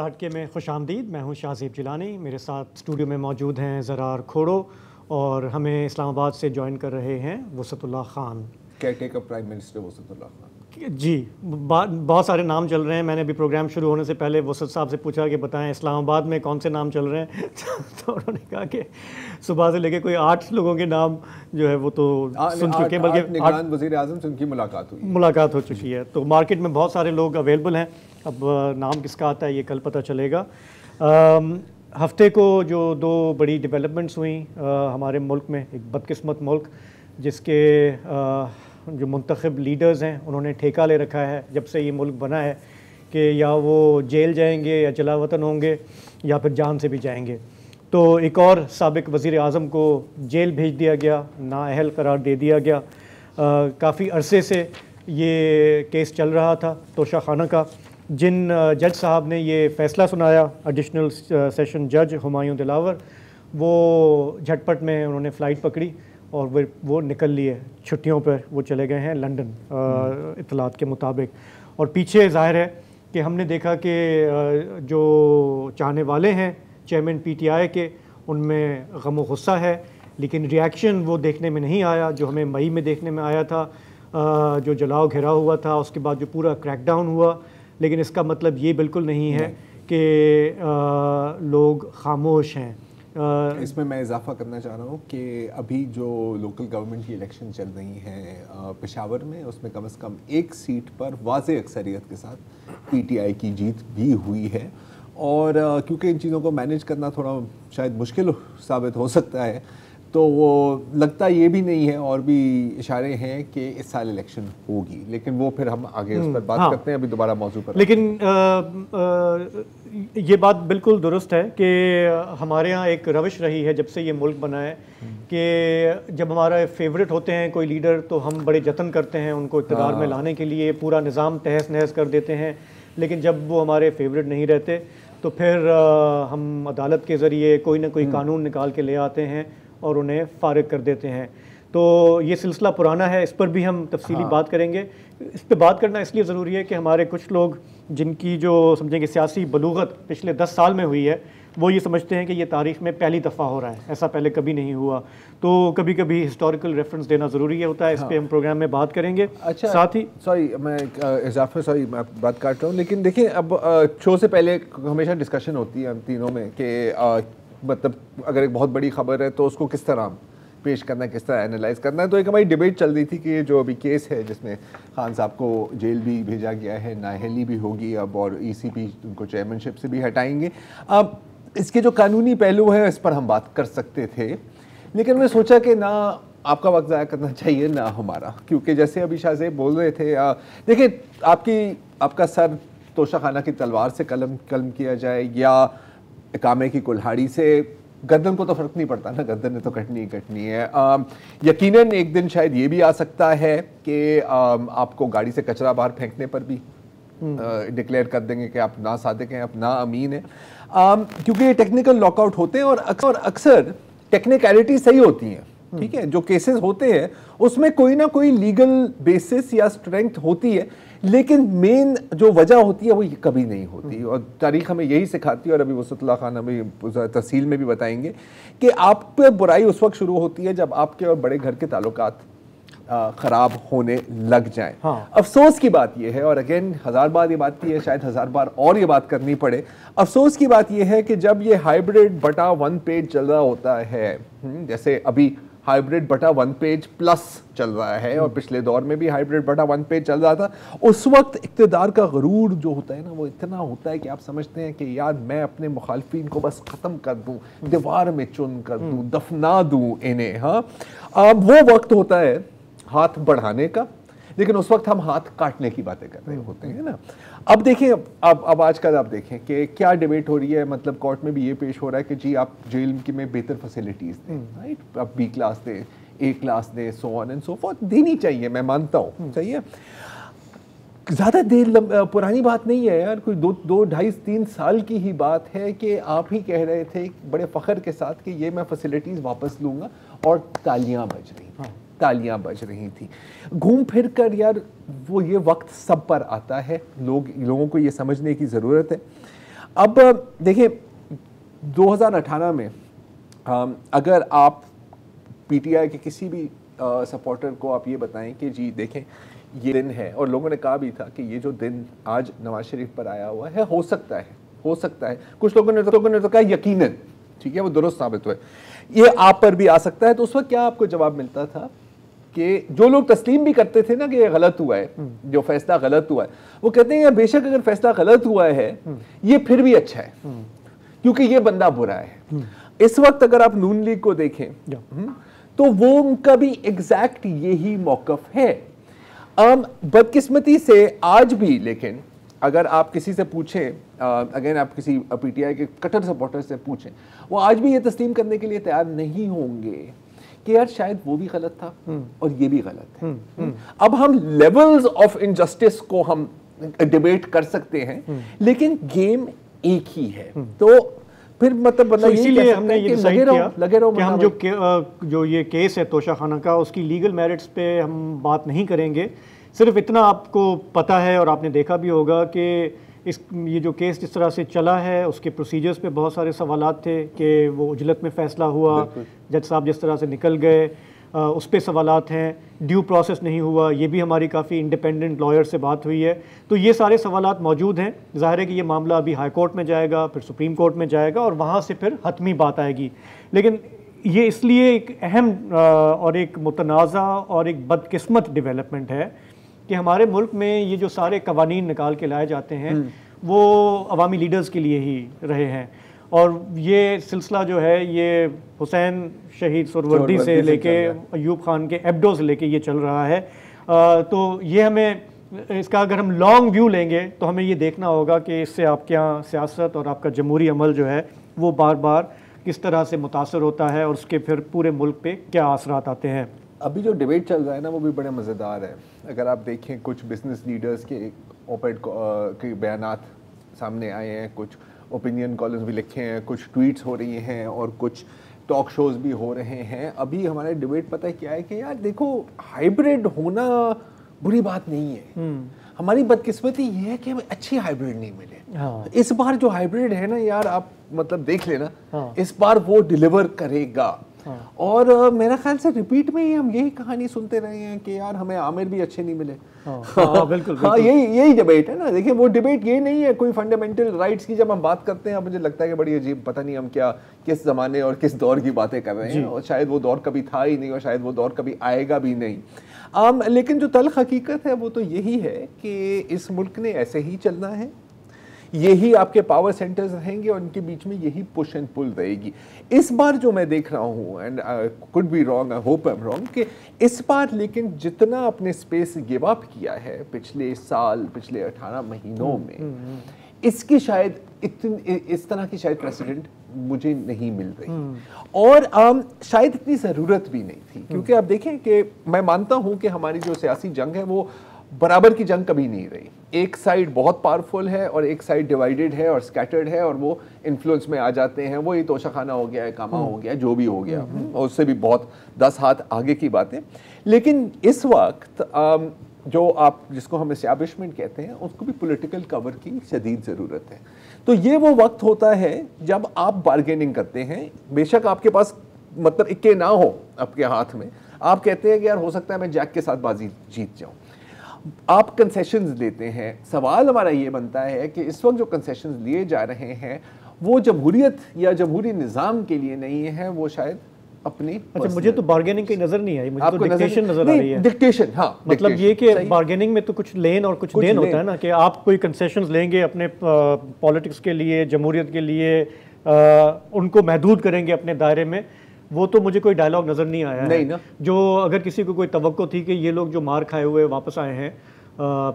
हटके में खुश आमदीद। मैं हूँ शाहज़ेब जिलानी। मेरे साथ स्टूडियो में मौजूद हैं ज़रार खोड़ो और हमें इस्लामाबाद से ज्वाइन कर रहे हैं Wasatullah Khan, caretaker prime minister Wasatullah Khan ji. बहुत सारे नाम चल रहे हैं। मैंने अभी प्रोग्राम शुरू होने से पहले वसत साहब से पूछा कि बताएं इस्लामाबाद में कौन से नाम चल रहे हैं तो उन्होंने कहा कि सुबह से लेके कोई 8 लोगों के नाम जो है वो तो सुन चुके हैं, बल्कि निगरान वज़ीर आज़म से उनकी मुलाकात हो चुकी है। तो मार्केट में बहुत सारे लोग अवेलेबल हैं। अब नाम किसका आता है ये कल पता चलेगा। हफ्ते को जो 2 बड़ी डेवलपमेंट्स हुई हमारे मुल्क में, एक बदकिस्मत मुल्क जिसके जो मुंतखब लीडर्स हैं उन्होंने ठेका ले रखा है जब से ये मुल्क बना है कि या वो जेल जाएंगे या जला वतन होंगे या फिर जान से भी जाएंगे। तो एक और साबिक वज़ीर आज़म को जेल भेज दिया गया, नाअहल करार दे दिया गया। काफ़ी अरसे से ये केस चल रहा था तोशा खाना का। जिन जज साहब ने ये फ़ैसला सुनाया, एडिशनल सेशन जज हुमायूं दिलावर, वो झटपट में उन्होंने फ़्लाइट पकड़ी और वो निकल लिए छुट्टियों पर। वो चले गए हैं लंदन इत्तलात के मुताबिक। और पीछे ज़ाहिर है कि हमने देखा कि जो चाहने वाले हैं चेयरमैन PTI के, उनमें गम व गुस्सा है, लेकिन रिएक्शन वो देखने में नहीं आया जो हमें मई में देखने में आया था। जो जलाओ घेराव हुआ था, उसके बाद जो पूरा क्रैकडाउन हुआ। लेकिन इसका मतलब ये बिल्कुल नहीं है कि लोग खामोश हैं। इसमें मैं इजाफा करना चाह रहा हूँ कि अभी जो लोकल गवर्नमेंट की इलेक्शन चल रही हैं पेशावर में, उसमें कम से कम एक सीट पर वाज़ेह अक्सरियत के साथ PTI की जीत भी हुई है। और क्योंकि इन चीज़ों को मैनेज करना थोड़ा शायद मुश्किल साबित हो सकता है, तो वो लगता ये भी नहीं है और भी इशारे हैं कि इस साल इलेक्शन होगी। लेकिन वो फिर हम आगे उस पर बात करते हैं, अभी दोबारा मौजू पर। लेकिन ये बात बिल्कुल दुरुस्त है कि हमारे यहाँ एक रविश रही है जब से ये मुल्क बना है कि जब हमारा फेवरेट होते हैं कोई लीडर तो हम बड़े जतन करते हैं उनको इक़्तिदार में लाने के लिए, पूरा निज़ाम तहस नहस कर देते हैं। लेकिन जब वो हमारे फेवरेट नहीं रहते तो फिर हम अदालत के ज़रिए कोई ना कोई कानून निकाल के ले आते हैं और उन्हें फ़ारिग कर देते हैं। तो ये सिलसिला पुराना है, इस पर भी हम तफसीली बात करेंगे। इस पर बात करना इसलिए ज़रूरी है कि हमारे कुछ लोग जिनकी जो समझेंगे सियासी बलूगत पिछले 10 साल में हुई है, वो ये समझते हैं कि ये तारीख़ में पहली दफ़ा हो रहा है, ऐसा पहले कभी नहीं हुआ। तो कभी कभी हिस्टोरिकल रेफरेंस देना ज़रूरी होता है। इस पर हम प्रोग्राम में बात करेंगे। अच्छा, साथ ही मैं बात काट रहा हूँ, लेकिन देखिए अब शो से पहले हमेशा डिस्कशन होती है हम तीनों में कि मतलब अगर एक बहुत बड़ी खबर है तो उसको किस तरह पेश करना है, किस तरह एनालाइज करना है। तो एक हमारी डिबेट चल रही थी कि जो अभी केस है जिसमें खान साहब को जेल भी भेजा गया है, नाअहली भी होगी अब, और ECP उनको चेयरमैनशिप से भी हटाएंगे। अब इसके जो कानूनी पहलू है इस पर हम बात कर सकते थे, लेकिन मैंने सोचा कि ना आपका वक्त ज़ाया करना चाहिए ना हमारा, क्योंकि जैसे अभी शाहज़ेब बोल रहे थे, देखिए आपका सर तोशा खाना की तलवार से कलम किया जाए या इकामे की कुल्हाड़ी से, गर्दन को तो फ़र्क नहीं पड़ता ना, गर्दन ने तो कटनी ही कटनी है। यकीनन एक दिन शायद ये भी आ सकता है कि आपको गाड़ी से कचरा बाहर फेंकने पर भी डिक्लेयर कर देंगे कि आप ना सादिक हैं, आप ना अमीन हैं, क्योंकि ये टेक्निकल लॉकआउट होते हैं और अक्सर टेक्निकलिटी सही होती हैं। ठीक है, जो केसेस होते हैं उसमें कोई ना कोई लीगल बेसिस या स्ट्रेंथ होती है, लेकिन मेन जो वजह होती है वो कभी नहीं होती। और तारीख हमें यही सिखाती है, और अभी वसतुल्लाह खान हमें तफसील में भी बताएंगे कि आप पे बुराई उस वक्त शुरू होती है जब आपके और बड़े घर के ताल्लुकात ख़राब होने लग जाएं। अफसोस की बात यह है, और अगेन 1000 बार ये बात की है, शायद 1000 बार और ये बात करनी पड़े, अफसोस की बात यह है कि जब ये हाइब्रिड बटा 1 पेज चल रहा होता है, जैसे अभी हाइब्रिड बटा 1 पेज प्लस चल रहा है और पिछले दौर में भी हाइब्रिड बटा 1 पेज चल रहा था, उस वक्त इक़्तिदार का गरूर जो होता है ना वो इतना होता है कि आप समझते हैं कि यार मैं अपने मुखालफिन को बस ख़त्म कर दूं, दीवार में चुन कर दूं, दफना दूं इन्हें। हाँ, अब वो वक्त होता है हाथ बढ़ाने का, लेकिन उस वक्त हम हाथ काटने की बातें कर रहे होते हैं ना। अब देखिए, अब आजकल आप देखें कि क्या डिबेट हो रही है, मतलब कोर्ट में भी ये पेश हो रहा है कि जी आप जेल में बेहतर फैसिलिटीज़ दें, राइट, आप B क्लास दें, A क्लास दें, so on and so fourth, देनी चाहिए, मैं मानता हूँ, सही है। ज़्यादा देर पुरानी बात नहीं है यार, कोई 2-2.5-3 साल की ही बात है कि आप ही कह रहे थे बड़े फ़ख्र के साथ कि ये मैं फैसिलिटीज़ वापस लूँगा, और तालियां बज रही, तालियां बज रही थी। घूम फिर कर यार वो ये वक्त सब पर आता है, लोगों को ये समझने की ज़रूरत है। अब देखिए 2018 में अगर आप पीटीआई के किसी भी सपोर्टर को आप ये बताएं कि जी देखें ये दिन है, और लोगों ने कहा भी था कि ये जो दिन आज नवाज शरीफ पर आया हुआ है हो सकता है, कुछ लोगों ने तो कहा यकीनन, ठीक है, वो दुरुस्त साबित हुए, ये आप पर भी आ सकता है। तो उस वक्त क्या आपको जवाब मिलता था कि जो लोग तस्लीम भी करते थे ना कि ये गलत हुआ है, जो फैसला गलत हुआ है, वो कहते हैं यार बेशक अगर फैसला गलत हुआ है ये फिर भी अच्छा है क्योंकि ये बंदा बुरा है। इस वक्त अगर आप नून लीग को देखें तो वो उनका भी एग्जैक्ट यही मौकफ है। बदकिस्मती से आज भी, लेकिन अगर आप किसी से पूछें, अगर आप किसी पीटीआई के कट्टर सपोर्टर से पूछें, वो आज भी ये तस्लीम करने के लिए तैयार नहीं होंगे कि यार शायद वो भी गलत था और ये भी गलत है। अब हम लेवल्स ऑफ इनजस्टिस को हम डिबेट कर सकते हैं, लेकिन गेम एक ही है। तो फिर मतलब बंदा इसीलिए हमने ये डिसाइड किया लगे रहो कि हम जो ये केस है तोशा खाना का, उसकी लीगल मेरिट्स पे हम बात नहीं करेंगे। सिर्फ इतना आपको पता है और आपने देखा भी होगा कि ये जो केस जिस तरह से चला है उसके प्रोसीजर्स पे बहुत सारे सवालात थे कि वो उजलत में फ़ैसला हुआ, जज साहब जिस तरह से निकल गए, उस पर सवालात हैं, ड्यू प्रोसेस नहीं हुआ, ये भी हमारी काफ़ी इंडिपेंडेंट लॉयर से बात हुई है। तो ये सारे सवालात मौजूद हैं। ज़ाहिर है कि ये मामला अभी हाई कोर्ट में जाएगा, फिर सुप्रीम कोर्ट में जाएगा और वहाँ से फिर हतमी बात आएगी। लेकिन ये इसलिए एक अहम और एक मुतनाज़ा और एक बदकिस्मत डेवलपमेंट है कि हमारे मुल्क में ये जो सारे कवानीन निकाल के लाए जाते हैं वो अवामी लीडर्स के लिए ही रहे हैं। और ये सिलसिला जो है ये हुसैन शहीद सुरवर्दी से लेके अयूब खान के एब्डो से लेके ये चल रहा है। तो ये हमें इसका अगर हम लॉन्ग व्यू लेंगे तो हमें ये देखना होगा कि इससे आपके यहाँ सियासत और आपका जमहूरी अमल जो है वो बार बार किस तरह से मुतासर होता है और उसके फिर पूरे मुल्क पे क्या असरात आते हैं। अभी जो डिबेट चल रहा है ना वो भी बड़े मज़ेदार है। अगर आप देखें कुछ बिजनेस लीडर्स के ओपेड के बयानात सामने आए हैं, कुछ ओपिनियन कॉलम्स भी लिखे हैं, कुछ ट्वीट्स हो रही हैं और कुछ टॉक शोज़ भी हो रहे हैं। अभी हमारे डिबेट पता है क्या है कि यार देखो हाइब्रिड होना बुरी बात नहीं है, हमारी बदकिस्मती ये है कि हमें अच्छी हाइब्रिड नहीं मिले। हाँ। इस बार जो हाइब्रिड है ना यार आप मतलब देख लेना, हाँ। इस बार वो डिलीवर करेगा। हाँ। और मेरा ख्याल से रिपीट में ही हम यही कहानी सुनते रहे हैं कि यार हमें आमिर भी अच्छे नहीं मिले। हाँ, हाँ, बिल्कुल, हाँ, यही डिबेट है ना। देखिए वो डिबेट ये नहीं है कोई फंडामेंटल राइट्स की। जब हम बात करते हैं मुझे लगता है कि बड़ी अजीब, पता नहीं हम क्या किस ज़माने और किस दौर की बातें कर रहे हैं, और शायद वो दौर कभी था ही नहीं और शायद वो दौर कभी आएगा भी नहीं। लेकिन जो तल्ख हकीकत है वो तो यही है कि इस मुल्क ने ऐसे ही चलना है, यही आपके पावर सेंटर्स रहेंगे और इनके बीच में यही पुश एंड पुल रहेगी। इस बार जो मैं देख रहा हूँ, and could be wrong, I hope I am wrong, कि इस बार लेकिन जितना अपने स्पेस गिव अप किया है पिछले साल, पिछले 18 महीनों में, इसकी शायद इस तरह की शायद प्रेसिडेंट मुझे नहीं मिल रही। और शायद इतनी ज़रूरत भी नहीं थी, क्योंकि आप देखें कि मैं मानता हूँ कि हमारी जो सियासी जंग है वो बराबर की जंग कभी नहीं रही। एक साइड बहुत पावरफुल है और एक साइड डिवाइडेड है और स्कैटर्ड है, और वो इन्फ्लुएंस में आ जाते हैं। वो ये तोशाखाना हो गया है, कामा हो गया, जो भी हो गया, और उससे भी बहुत 10 हाथ आगे की बातें। लेकिन इस वक्त जो आप जिसको हम एस्टैब्लिशमेंट कहते हैं उसको भी पॉलिटिकल कवर की शदीद ज़रूरत है। तो ये वो वक्त होता है जब आप बार्गेनिंग करते हैं। बेशक आपके पास मतलब इक्के ना हो आपके हाथ में, आप कहते हैं कि यार हो सकता है मैं जैक के साथ बाजी जीत जाऊँ, आप कंसेशंस लेते हैं। सवाल हमारा ये बनता है कि इस वक्त जो कंसेशंस लिए जा रहे हैं वो जमहूरियत या जमहूरी निज़ाम के लिए नहीं है, वो शायद अपनी। अच्छा, मुझे तो बार्गेनिंग की नज़र नहीं आई, मुझे तो डिक्टेशन नज़र आ रही है। डिक्टेशन, हाँ, मतलब ये कि बार्गेनिंग में तो कुछ लेन और कुछ देन होता है ना, कि आप कोई कंसेशंस लेंगे अपने पॉलिटिक्स के लिए, जमहूरियत के लिए, उनको महदूद करेंगे अपने दायरे में। वो तो मुझे कोई डायलॉग नज़र नहीं आया नहीं है ना। जो अगर किसी को कोई तवक्को थी कि ये लोग जो मार खाए हुए वापस आए हैं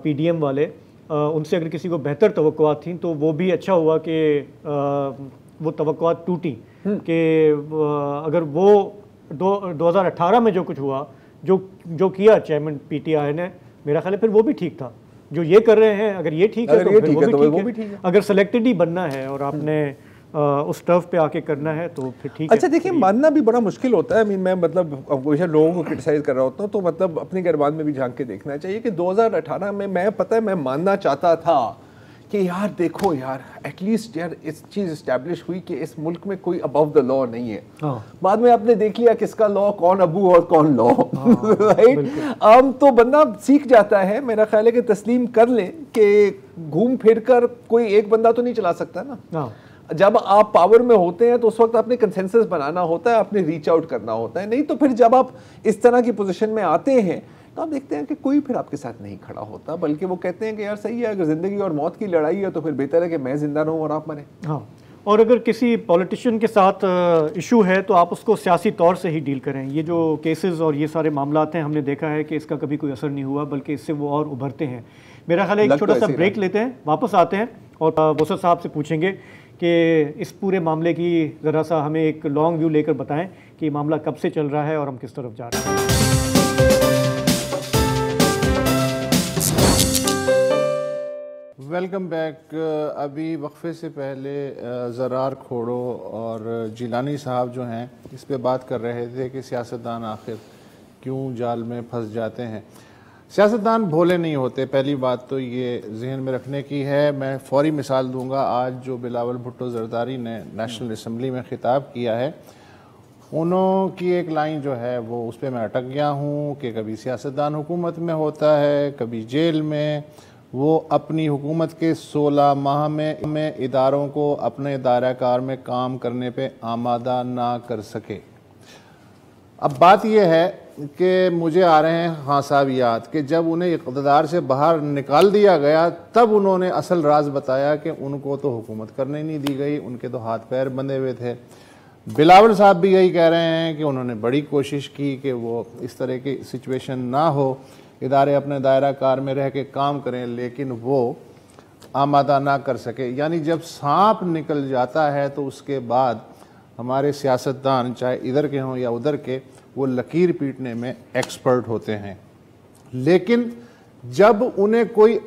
पीडीएम वाले, उनसे अगर किसी को बेहतर तवक्कुआत थी तो वो भी अच्छा हुआ कि वो तवक्कुआत टूटी। कि अगर वो 2018 में जो कुछ हुआ, जो किया चेयरमैन पीटीआई ने, मेरा ख्याल है फिर वो भी ठीक था। जो ये कर रहे हैं अगर ये ठीक है तो फिर वो भी ठीक है। अगर सिलेक्टेड ही बनना है और आपने उस टर्फ पे आके करना है तो फिर ठीक है। अच्छा देखिए, मानना भी बड़ा मुश्किल होता है। मैं मतलब हमेशा लोगों को क्रिटिसाइज कर रहा होता हूँ, तो मतलब अपनी गिरबान में भी झांक के देखना चाहिए कि 2018 में मैं मानना चाहता था कि यार देखो यार एटलीस्ट यार इस चीज़ इस्टेब्लिश हुई कि इस मुल्क में कोई अबव द लॉ नहीं है। बाद में आपने देख लिया किसका लॉ कौन अबू और कौन लॉ, राइट। तो बंदा सीख जाता है, मेरा ख्याल है कि तस्लीम कर लें कि घूम फिर कर कोई एक बंदा तो नहीं चला सकता ना। जब आप पावर में होते हैं तो उस वक्त आपने कंसेंसस बनाना होता है, आपने रीच आउट करना होता है, नहीं तो फिर जब आप इस तरह की पोजीशन में आते हैं तो आप देखते हैं कि कोई फिर आपके साथ नहीं खड़ा होता, बल्कि वो कहते हैं कि यार सही है, अगर जिंदगी और मौत की लड़ाई है तो फिर बेहतर है कि मैं जिंदा रहूं और आप मरें। हाँ, और अगर किसी पॉलिटिशियन के साथ इशू है तो आप उसको सियासी तौर से ही डील करें। ये जो केसेस और ये सारे मामलात हैं, हमने देखा है कि इसका कभी कोई असर नहीं हुआ, बल्कि इससे वो और उभरते हैं। मेरा ख्याल है एक छोटा सा ब्रेक लेते हैं, वापस आते हैं और बोसर साहब से पूछेंगे कि इस पूरे मामले की ज़रा सा हमें एक लॉन्ग व्यू लेकर बताएं कि ये मामला कब से चल रहा है और हम किस तरफ जा रहे हैं। Welcome back. अभी वक्फे से पहले ज़रार खोड़ो और जिलानी साहब जो हैं इस पे बात कर रहे थे कि सियासतदान आखिर क्यों जाल में फंस जाते हैं। सियासतदान भोले नहीं होते, पहली बात तो ये जहन में रखने की है। मैं फौरी मिसाल दूंगा, आज जो बिलावल भुट्टो जरदारी ने नेशनल असम्बली में खिताब किया है, उन्होंने एक लाइन जो है वो उस पर मैं अटक गया हूँ कि कभी सियासतदान हुकूमत में होता है, कभी जेल में। वो अपनी हुकूमत के 16 माह में इदारों को अपने दायरा कार में काम करने पे आमादा ना कर सके। अब बात यह है कि मुझे आ रहे हैं खान साहब याद कि जब उन्हें इक़्तिदार से बाहर निकाल दिया गया तब उन्होंने असल राज बताया कि उनको तो हुकूमत करने नहीं दी गई, उनके तो हाथ पैर बंधे हुए थे। बिलावल साहब भी यही कह रहे हैं कि उन्होंने बड़ी कोशिश की कि वो इस तरह की सिचुएशन ना हो, इदारे अपने दायरा कार में रह के काम करें, लेकिन वो आमादा ना कर सके। यानी जब सांप निकल जाता है तो उसके बाद हमारे सियासतदान चाहे इधर के हों या उधर के, वो लकीर पीटने में एक्सपर्ट होते हैं। लेकिन जब उन्हें कोई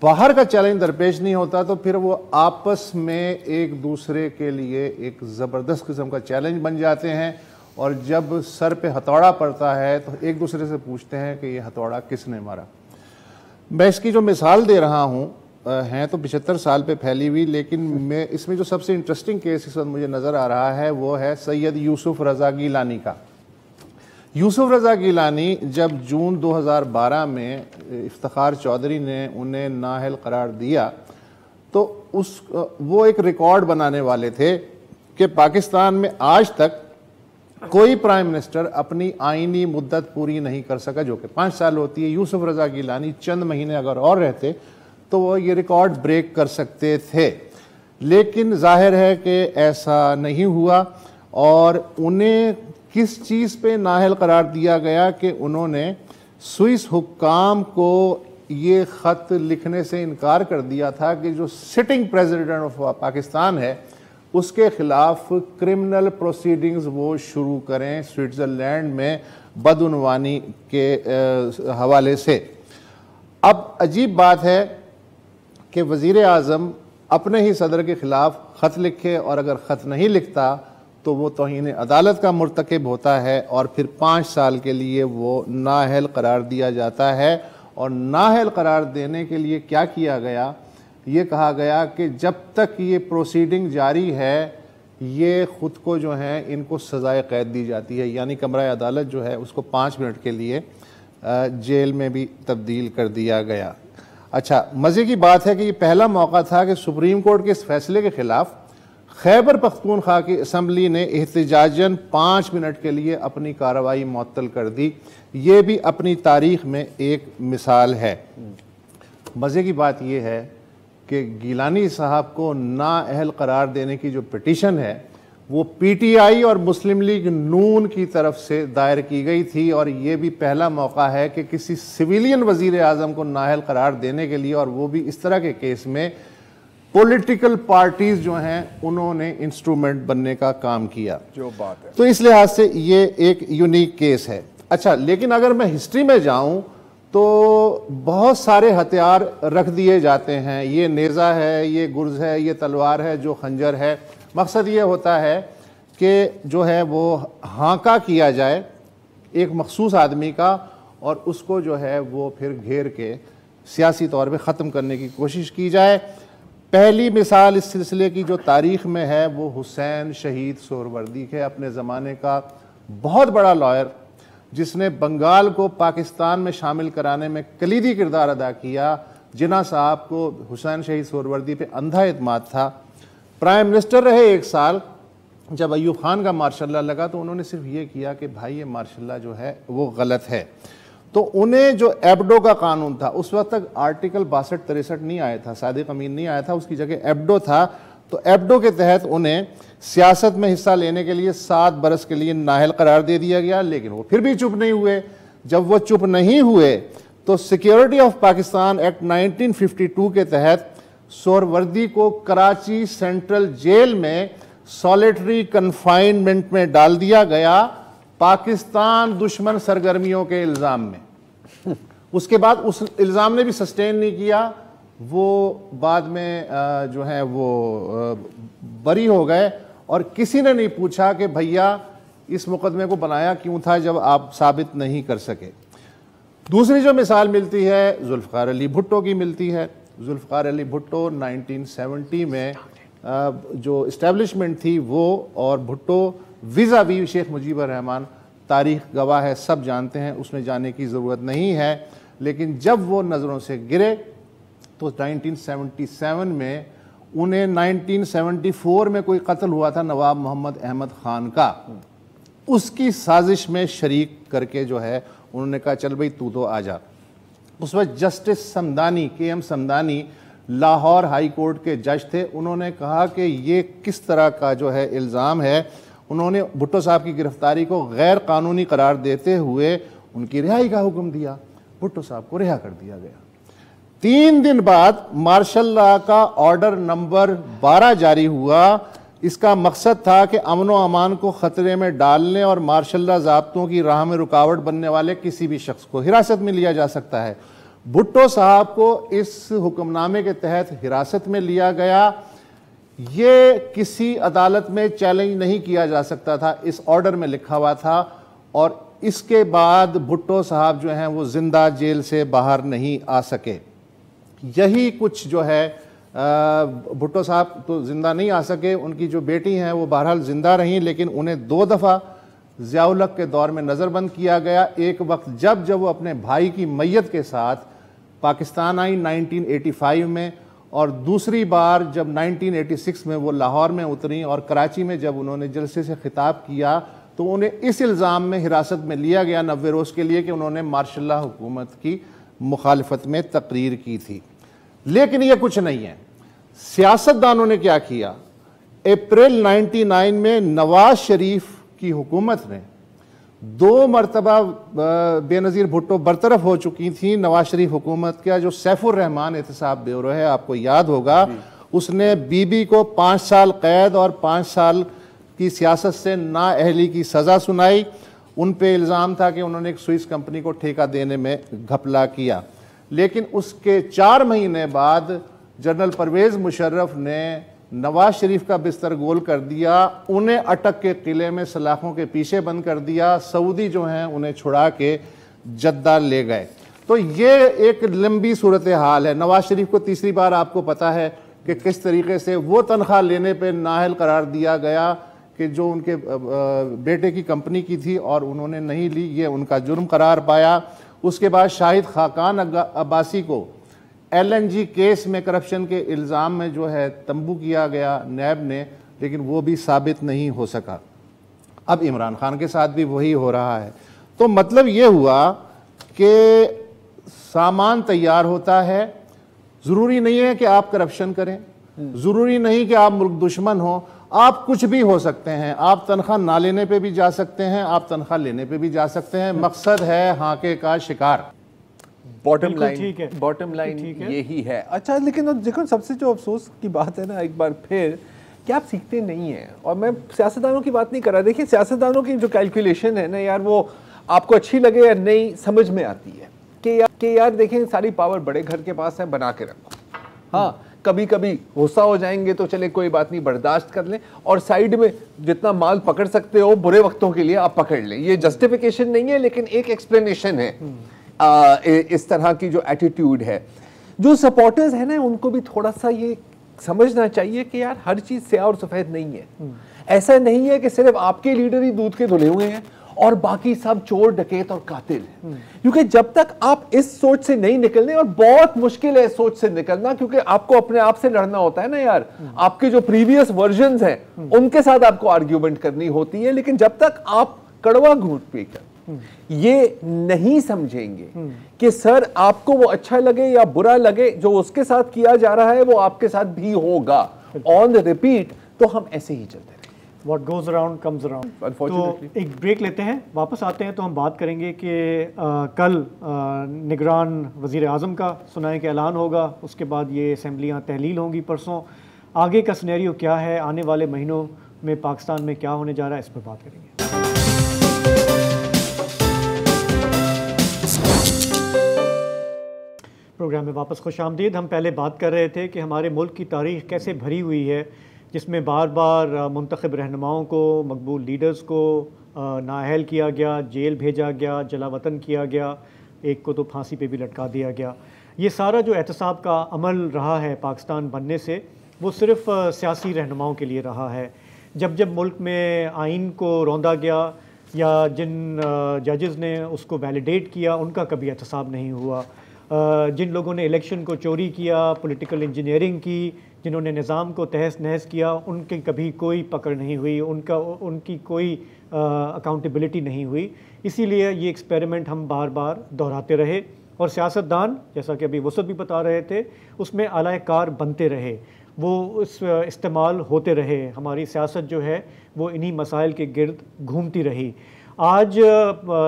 बाहर का चैलेंज दरपेश नहीं होता तो फिर वो आपस में एक दूसरे के लिए एक ज़बरदस्त किस्म का चैलेंज बन जाते हैं। और जब सर पे हथौड़ा पड़ता है तो एक दूसरे से पूछते हैं कि ये हथौड़ा किसने मारा। मैं इसकी जो मिसाल दे रहा हूँ हैं तो 75 साल पे फैली हुई, लेकिन मैं इसमें जो सबसे इंटरेस्टिंग केस इस वक्त मुझे नज़र आ रहा है वो है सैयद यूसुफ रज़ा गिलानी का। यूसुफ रज़ा गिलानी जब जून 2012 में इफ्तिखार चौधरी ने उन्हें नाअहल करार दिया तो वो एक रिकॉर्ड बनाने वाले थे कि पाकिस्तान में आज तक कोई प्राइम मिनिस्टर अपनी आईनी मुद्दत पूरी नहीं कर सका, जो कि 5 साल होती है। यूसुफ रज़ा गिलानी चंद महीने अगर और रहते तो वो ये रिकॉर्ड ब्रेक कर सकते थे, लेकिन जाहिर है कि ऐसा नहीं हुआ। और उन्हें किस चीज़ पे नाअहल करार दिया गया कि उन्होंने स्विस हुक्काम को ये ख़त लिखने से इनकार कर दिया था कि जो सिटिंग प्रेसिडेंट ऑफ पाकिस्तान है उसके खिलाफ क्रिमिनल प्रोसीडिंग्स वो शुरू करें स्विट्ज़रलैंड में बदउनवानी के हवाले से। अब अजीब बात है कि वज़ीर आज़म अपने ही सदर के ख़िलाफ़ ख़त लिखे, और अगर ख़त नहीं लिखता तो वो तौहीन अदालत का मुर्तकिब होता है और फिर 5 साल के लिए वो नाअहल करार दिया जाता है। और नाअहल करार देने के लिए क्या किया गया, ये कहा गया कि जब तक ये प्रोसीडिंग जारी है ये ख़ुद को जो है इनको सज़ाए क़ैद दी जाती है, यानी कमरा अदालत जो है उसको 5 मिनट के लिए जेल में भी तब्दील कर दिया गया। अच्छा, मज़े की बात है कि ये पहला मौका था कि सुप्रीम कोर्ट के इस फैसले के ख़िलाफ़ खैबर पख्तूनख्वा की असम्बली ने एहतिजाजन 5 मिनट के लिए अपनी कार्रवाई मुअत्तल कर दी। ये भी अपनी तारीख़ में एक मिसाल है। मज़े की बात यह है कि गिलानी साहब को नाअहल करार देने की जो पिटीशन है वो पीटीआई और मुस्लिम लीग नून की तरफ से दायर की गई थी, और ये भी पहला मौका है कि किसी सिविलियन वज़ीर आज़म को नाअहल करार देने के लिए, और वो भी इस तरह के केस में पॉलिटिकल पार्टीज जो हैं उन्होंने इंस्ट्रूमेंट बनने का काम किया। जो बात है, तो इस लिहाज से ये एक यूनिक केस है। अच्छा, लेकिन अगर मैं हिस्ट्री में जाऊं तो बहुत सारे हथियार रख दिए जाते हैं। ये नेज़ा है, ये गुर्ज है, ये तलवार है, जो खंजर है। मकसद ये होता है कि जो है वो हांका किया जाए एक मखसूस आदमी का, और उसको जो है वो फिर घेर के सियासी तौर पे ख़त्म करने की कोशिश की जाए। पहली मिसाल इस सिलसिले की जो तारीख में है वो हुसैन शहीद सोहरवर्दी के, अपने ज़माने का बहुत बड़ा लॉयर जिसने बंगाल को पाकिस्तान में शामिल कराने में कलीदी किरदार अदा किया। जिन्ना साहब को हुसैन शहीद सोहरवर्दी पे अंधा एतमाद था। प्राइम मिनिस्टर रहे 1 साल। जब अयूब खान का मार्शल लॉ लगा तो उन्होंने सिर्फ ये किया कि भाई ये मार्शल लॉ जो है वो गलत है। तो उन्हें जो एब्डो का कानून था, उस वक्त तक आर्टिकल 62-63 नहीं आया था, सादिक अमीन नहीं आया था, उसकी जगह एब्डो था। तो एब्डो के तहत उन्हें सियासत में हिस्सा लेने के लिए 7 बरस के लिए नाअहल करार दे दिया गया, लेकिन वो फिर भी चुप नहीं हुए। जब वो चुप नहीं हुए तो सिक्योरिटी ऑफ पाकिस्तान एक्ट 1952 के तहत सोहरवर्दी को कराची सेंट्रल जेल में सॉलिटरी कन्फाइनमेंट में डाल दिया गया, पाकिस्तान दुश्मन सरगर्मियों के इल्ज़ाम में। उसके बाद उस इल्ज़ाम ने भी सस्टेन नहीं किया, वो बाद में जो है वो बरी हो गए और किसी ने नहीं पूछा कि भैया इस मुकदमे को बनाया क्यों था जब आप साबित नहीं कर सके। दूसरी जो मिसाल मिलती है जुल्फ़िकार अली भुट्टो की मिलती है। जुल्फ़िकार अली भुट्टो 1970 में जो इस्टेब्लिशमेंट थी वो और भुट्टो विज़ा वी शेख मुजीबर रहमान, तारीख़ गवाह है, सब जानते हैं, उसमें जाने की ज़रूरत नहीं है। लेकिन जब वो नज़रों से गिरे तो 1977 में उन्हें 1974 में कोई कत्ल हुआ था नवाब मोहम्मद अहमद ख़ान का, उसकी साजिश में शरीक करके जो है उन्होंने कहा चल भाई तू तो आ जा। उस वक्त justice Samdani, KM Samdani Lahore high court के जज थे। उन्होंने कहा कि ये किस तरह का जो है इल्ज़ाम है। उन्होंने भुट्टो साहब की गिरफ्तारी को गैर कानूनी करार देते हुए उनकी रिहाई का हुक्म दिया। भुट्टो साहब को रिहा कर दिया गया। 3 दिन बाद मार्शल लॉ का ऑर्डर नंबर 12 जारी हुआ। इसका मकसद था कि अमन व अमान को खतरे में डालने और मार्शल लॉ ज़ाब्तों की राह में रुकावट बनने वाले किसी भी शख्स को हिरासत में लिया जा सकता है। भुट्टो साहब को इस हुक्मनामे के तहत हिरासत में लिया गया। ये किसी अदालत में चैलेंज नहीं किया जा सकता था, इस ऑर्डर में लिखा हुआ था। और इसके बाद भुट्टो साहब जो हैं वो जिंदा जेल से बाहर नहीं आ सके। यही कुछ जो है भुट्टो साहब तो जिंदा नहीं आ सके, उनकी जो बेटी हैं वो बहरहाल जिंदा रहीं, लेकिन उन्हें 2 दफ़ा ज़ियाउल हक के दौर में नज़रबंद किया गया। एक वक्त जब वो अपने भाई की मैयत के साथ पाकिस्तान आई 1985 में, और दूसरी बार जब 1986 में वो लाहौर में उतरी और कराची में जब उन्होंने जलसे से खिताब किया तो उन्हें इस इल्ज़ाम में हिरासत में लिया गया 90 रोज़ के लिए कि उन्होंने मार्शल लॉ हुकूमत की मुखालफत में तकरीर की थी। लेकिन यह कुछ नहीं है। सियासतदानों ने क्या किया, अप्रैल 99 में नवाज शरीफ की हुकूमत ने 2 मरतबा बेनज़ीर भुट्टो बरतरफ हो चुकी थी। नवाज शरीफ हुकूमत का जो सैफुर रहमान एहतसाब ब्यूरो है, आपको याद होगा, उसने बीबी को 5 साल कैद और 5 साल की सियासत से नाअहली की सज़ा सुनाई। उन पे इल्ज़ाम था कि उन्होंने एक स्विस कंपनी को ठेका देने में घपला किया। लेकिन उसके 4 महीने बाद जनरल परवेज़ मुशर्रफ ने नवाज शरीफ का बिस्तर गोल कर दिया, उन्हें अटक के किले में सलाखों के पीछे बंद कर दिया। सऊदी जो हैं उन्हें छुड़ा के जद्दा ले गए। तो ये एक लंबी सूरत हाल है। नवाज शरीफ को तीसरी बार आपको पता है कि किस तरीके से वो तनख्वाह लेने पे नाअहल करार दिया गया कि जो उनके बेटे की कंपनी की थी और उन्होंने नहीं ली, ये उनका जुर्म करार पाया। उसके बाद शाहिद खाकान अब्बासी को LNG केस में करप्शन के इल्ज़ाम में जो है तंबू किया गया नैब ने, लेकिन वो भी साबित नहीं हो सका। अब इमरान खान के साथ भी वही हो रहा है। तो मतलब ये हुआ कि सामान तैयार होता है, ज़रूरी नहीं है कि आप करप्शन करें, ज़रूरी नहीं कि आप मुल्क दुश्मन हो, आप कुछ भी हो सकते हैं। आप तनख्वाह ना लेने पे भी जा सकते हैं, आप तनख्वाह लेने पे भी जा सकते हैं। मकसद है हाके का शिकार। बॉटम लाइन यही है। अच्छा, लेकिन देखो सबसे जो अफसोस की बात है ना, एक बार फिर कि आप सीखते नहीं हैं। और मैं सियासतदानों की बात नहीं कर रहा। देखिए, सियासतदानों की जो कैलकुलेशन है ना यार, वो आपको अच्छी लगे या नहीं समझ में आती है कि यार देखें, सारी पावर बड़े घर के पास है, बना के रखो। हाँ, कभी कभी गुस्सा हो जाएंगे तो चले कोई बात नहीं, बर्दाश्त कर लें, और साइड में जितना माल पकड़ सकते हो बुरे वक्तों के लिए आप पकड़ लें। ये जस्टिफिकेशन नहीं है, लेकिन एक एक्सप्लेनेशन है। इस तरह की जो एटीट्यूड है, जो सपोर्टर्स है ना, उनको भी थोड़ा सा ये समझना चाहिए कि यार हर चीज स्याह और सफेद नहीं है। ऐसा नहीं है कि सिर्फ आपके लीडर ही दूध के धुले हुए हैं और बाकी सब चोर डकैत और कातिल हैं। क्योंकि जब तक आप इस सोच से नहीं निकलने, और बहुत मुश्किल है इस सोच से निकलना, क्योंकि आपको अपने आप से लड़ना होता है ना यार, आपके जो प्रीवियस वर्जन्स हैं उनके साथ आपको आर्ग्यूमेंट करनी होती है। लेकिन जब तक आप कड़वा घूंट पीकर ये नहीं समझेंगे कि सर आपको वो अच्छा लगे या बुरा लगे, जो उसके साथ किया जा रहा है वो आपके साथ भी होगा ऑन द रिपीट, तो हम ऐसे ही चलते रहेंगे। What goes around comes around। तो एक ब्रेक लेते हैं, वापस आते हैं तो हम बात करेंगे कि कल निगरान वज़ीर आज़म का सुनाए के ऐलान होगा, उसके बाद ये असम्बलियाँ तहलील होंगी परसों। आगे का सिनेरियो क्या है, आने वाले महीनों में पाकिस्तान में क्या होने जा रहा है, इस पर बात करेंगे। प्रोग्राम में वापस खुशामदीद। हम पहले बात कर रहे थे कि हमारे मुल्क की तारीख़ कैसे भरी हुई है, जिसमें बार बार मुंतखब रहनुमाओं को, मकबूल लीडर्स को नाअहल किया गया, जेल भेजा गया, जलावतन किया गया, एक को तो फांसी पे भी लटका दिया गया। ये सारा जो एहतसाब का अमल रहा है पाकिस्तान बनने से, वो सिर्फ़ सियासी रहनुमाओं के लिए रहा है। जब जब मुल्क में आइन को रौंदा गया या जिन जजेस ने उसको वैलिडेट किया, उनका कभी एहतसाब नहीं हुआ। जिन लोगों ने इलेक्शन को चोरी किया, पॉलिटिकल इंजीनियरिंग की, जिन्होंने निज़ाम को तहस नहस किया, उनकी कभी कोई पकड़ नहीं हुई, उनकी कोई अकाउंटेबिलिटी नहीं हुई। इसीलिए ये एक्सपेरिमेंट हम बार बार दोहराते रहे और सियासतदान, जैसा कि अभी वसत भी बता रहे थे, उसमें आला कार बनते रहे, वो उस इस्तेमाल होते रहे। हमारी सियासत जो है वो इन्हीं मसाइल के गिर्द घूमती रही। आज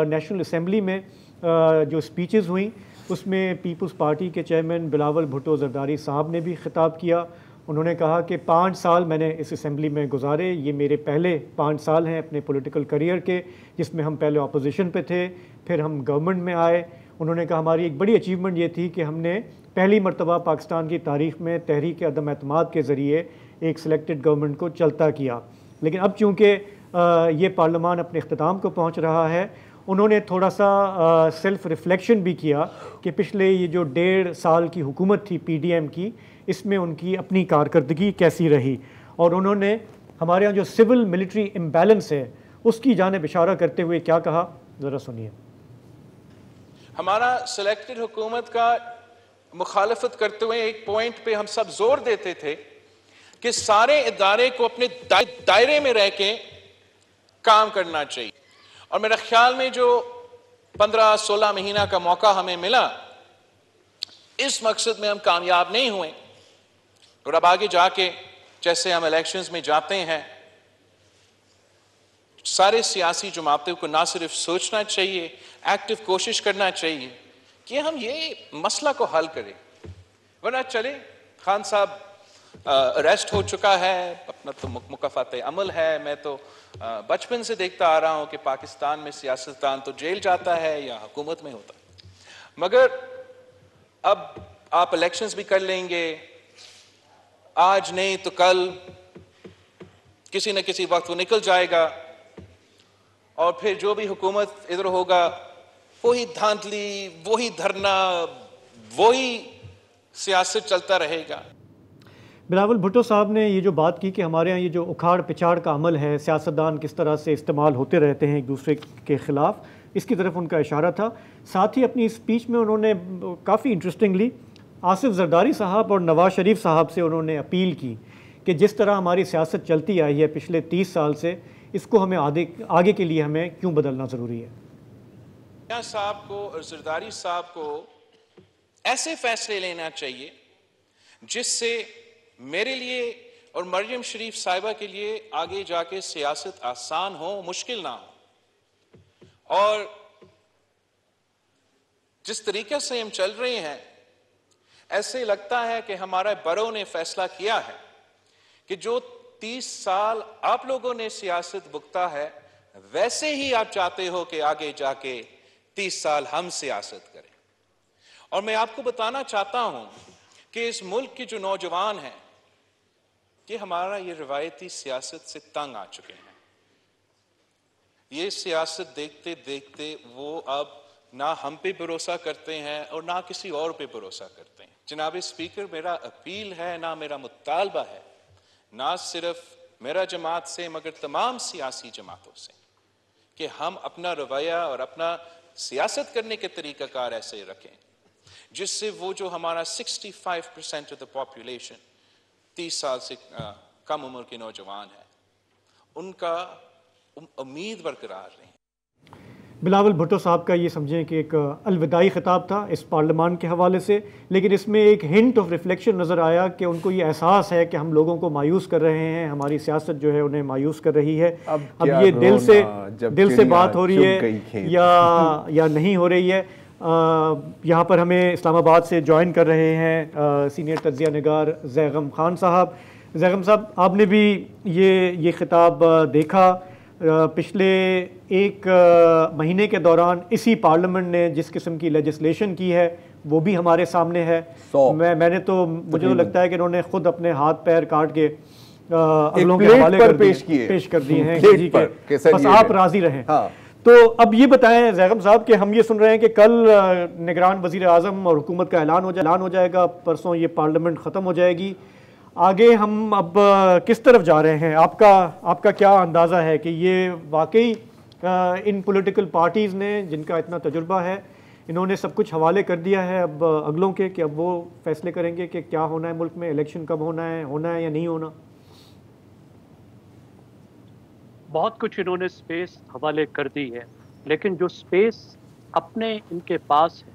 नेशनल असम्बली में जो स्पीचेस हुई, उसमें पीपल्स पार्टी के चेयरमैन बिलावल भुट्टो जरदारी साहब ने भी खिताब किया। उन्होंने कहा कि 5 साल मैंने इस असम्बली में गुजारे, ये मेरे पहले 5 साल हैं अपने पॉलिटिकल करियर के, जिसमें हम पहले अपोजिशन पे थे, फिर हम गवर्नमेंट में आए। उन्होंने कहा हमारी एक बड़ी अचीवमेंट ये थी कि हमने पहली मरतबा पाकिस्तान की तारीख़ में तहरीक अदम एतमाद के ज़रिए एक सिलेक्टेड गवर्नमेंट को चलता किया। लेकिन अब चूँकि ये पार्लियामान अपने अख्ताम को पहुँच रहा है, उन्होंने थोड़ा सा सेल्फ़ रिफ्लेक्शन भी किया कि पिछले ये जो 1.5 साल की हुकूमत थी PDM की, इसमें उनकी अपनी कारकर्दगी कैसी रही। और उन्होंने हमारे यहाँ जो सिविल मिलिट्री इम्बैलेंस है उसकी जानिब इशारा करते हुए क्या कहा, ज़रा सुनिए। हमारा सिलेक्टेड हुकूमत का मुखालफत करते हुए एक पॉइंट पे हम सब जोर देते थे कि सारे इदारे को अपने दायरे में रह के काम करना चाहिए। और मेरा ख्याल में जो 15-16 महीना का मौका हमें मिला, इस मकसद में हम कामयाब नहीं हुए। और अब आगे जाके जैसे हम इलेक्शंस में जाते हैं, सारे सियासी जमातों को ना सिर्फ सोचना चाहिए, एक्टिव कोशिश करना चाहिए कि हम ये मसला को हल करें। वरना चले खान साहब अरेस्ट हो चुका है, अपना तो मुकफ़ात अमल है। मैं तो बचपन से देखता आ रहा हूं कि पाकिस्तान में सियासतदान तो जेल जाता है या हुकूमत में होता है, मगर अब आप इलेक्शंस भी कर लेंगे, आज नहीं तो कल किसी न किसी वक्त वो निकल जाएगा और फिर जो भी हुकूमत इधर होगा वही धांधली, वही धरना, वही सियासत चलता रहेगा। बिलावल भुट्टो साहब ने ये जो बात की कि हमारे यहाँ ये जो उखाड़ पिछाड़ का अमल है, सियासतदान किस तरह से इस्तेमाल होते रहते हैं एक दूसरे के ख़िलाफ़, इसकी तरफ उनका इशारा था। साथ ही अपनी स्पीच में उन्होंने काफ़ी इंटरेस्टिंगली आसिफ जरदारी साहब और नवाज शरीफ साहब से उन्होंने अपील की कि जिस तरह हमारी सियासत चलती आई है पिछले 30 साल से, इसको हमें आगे के लिए हमें क्यों बदलना ज़रूरी है। साहब को और जरदारी साहब को ऐसे फैसले लेना चाहिए जिससे मेरे लिए और मरियम शरीफ साहिबा के लिए आगे जाके सियासत आसान हो, मुश्किल ना हो। और जिस तरीके से हम चल रहे हैं, ऐसे लगता है कि हमारा बड़ों ने फैसला किया है कि जो 30 साल आप लोगों ने सियासत भुगता है, वैसे ही आप चाहते हो कि आगे जाके 30 साल हम सियासत करें। और मैं आपको बताना चाहता हूं कि इस मुल्क के जो नौजवान हैं, ये हमारा ये रिवायती सियासत से तंग आ चुके हैं। ये सियासत देखते देखते वो अब ना हम पे भरोसा करते हैं और ना किसी और पे भरोसा करते हैं। जनाब स्पीकर, मेरा अपील है, ना मेरा मुतालबा है, ना सिर्फ मेरा जमात से मगर तमाम सियासी जमातों से, कि हम अपना रवैया और अपना सियासत करने के तरीक़ाकार ऐसे रखें जिससे वो जो हमारा 65% ऑफ द पॉपुलेशन 30 साल से कम उम्र के नौजवान है, उनका उम्मीद बरकरार रहे। बिलावल भुट्टो साहब का ये समझें कि एक अलविदाई ख़िताब था इस पार्लियामान के हवाले से, लेकिन इसमें एक हिंट ऑफ रिफ्लेक्शन नज़र आया कि उनको ये एहसास है कि हम लोगों को मायूस कर रहे हैं, हमारी सियासत जो है उन्हें मायूस कर रही है। अब ये दिल से बात हो रही है या नहीं हो रही है। यहाँ पर हमें इस्लामाबाद से ज्वाइन कर रहे हैं सीनियर तज्ज़िया निगार ज़ैगम खान साहब। ज़ैगम साहब, आपने भी ये ख़िताब देखा। पिछले एक महीने के दौरान इसी पार्लियामेंट ने जिस किस्म की लेजिस्लेशन की है वो भी हमारे सामने है। मुझे तो लगता है कि इन्होंने खुद अपने हाथ पैर काट के अगलों के हवाले पेश कर दिए हैं जी के बस आप राजी रहें। हाँ। तो अब ये बताएं ज़ैगम साहब कि हम ये सुन रहे हैं कि कल निगरान वज़ीर आज़म और हुकूमत का ऐलान हो जाएगा, परसों ये पार्लियामेंट ख़त्म हो जाएगी। आगे हम अब किस तरफ जा रहे हैं? आपका क्या अंदाज़ा है कि ये वाकई इन पॉलिटिकल पार्टीज़ ने जिनका इतना तजुर्बा है, इन्होंने सब कुछ हवाले कर दिया है अब अगलों के, कि अब वो फैसले करेंगे कि क्या होना है मुल्क में, इलेक्शन कब होना है या नहीं होना? बहुत कुछ इन्होंने स्पेस हवाले कर दी है, लेकिन जो स्पेस अपने इनके पास है